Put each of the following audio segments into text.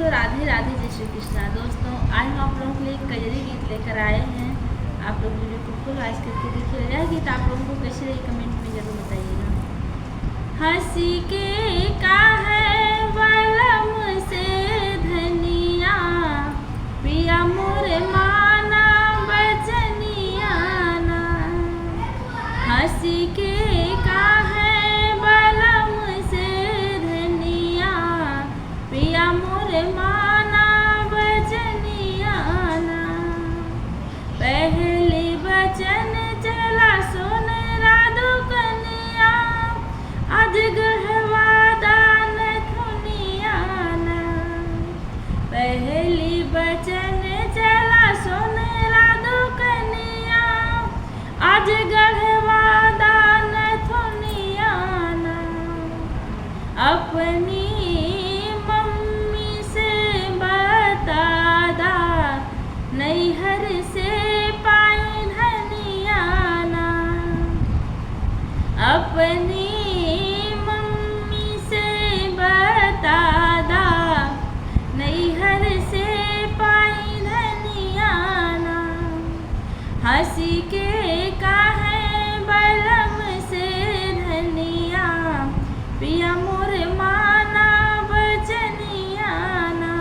दोस्तों राधे राधे जय श्री कृष्णा। दोस्तों आज हम आप लोगों के लिए कजरी गीत लेकर आए हैं। आप लोग वीडियो को फुल वॉच करके देखिएगा। यह गीत आप लोगों को कैसे लगे कमेंट में जरूर बताइएगा। हंसी के का है बलम से धनिया, पिया मोरे माना बचनिया ना। हंसी के का है बलम से धनिया, पिया मोरे माना बचनिया ना। पहली बचन चला सुन राधो कन्या, आज गहवा दान थुनिया ना। पहली बचन चला सुन राधो कन्या, आज गहवा दान थुनिया ना। अपनी नैहर से पाई धनिया ना। अपनी मम्मी से बता दा, नैहर से पाई धनिया ना। हंसी के का है बलम से धनिया, पिया मोर माना बचनिया ना।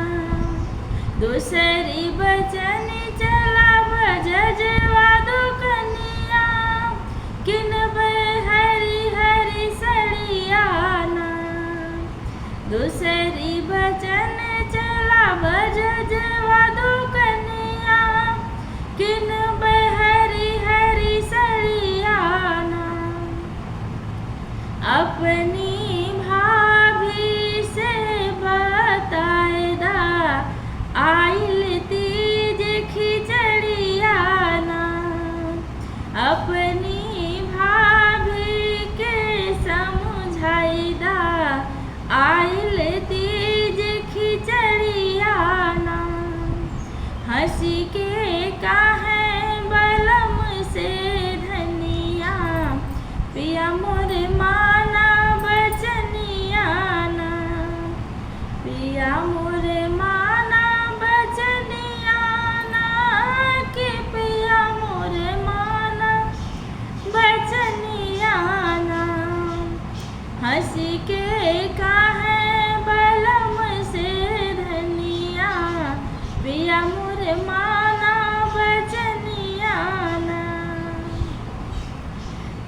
दूसरी बचन चला बजजवा दो कन्या, किन हरी हरी सड़िया ना। दूसरी बचन चला बजजवा दो कन्या, किन हरी हरी सड़िया ना। अपनी भाभी से बताए दा, आइल तीज खिचड़िया ना। अपनी भाभी के समझाई दा, आइल तीज खिचड़िया ना। हंसी के का है बलम से धनिया, पिया मोर माना बचनिया ना। पिया मोर माना बचनिया ना, कि पिया मोर माना बचनिया ना। हंसी के का है बलम से धनिया, पिया मोर माना बचनिया ना।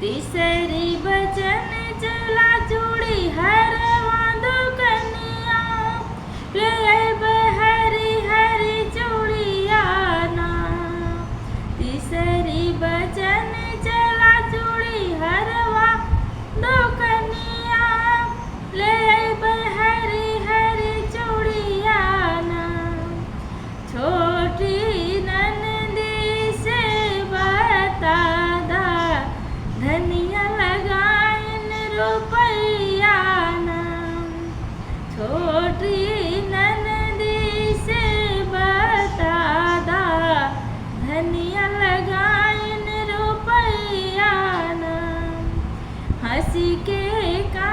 तीसरी बचन चला चूड़ी हरवा दो कन्या, ले हरी हरी चूड़िया ना। तीसरी बचन चला चूड़ी हरवा दो कन्या, ले हरी हरी चूड़िया ना। छोटी ननदी से बता दा, धनिया लगाइन रुपैया ना। छोटी ननदी से बता दा, धनिया लगाइन रुपैया ना। हंसी के का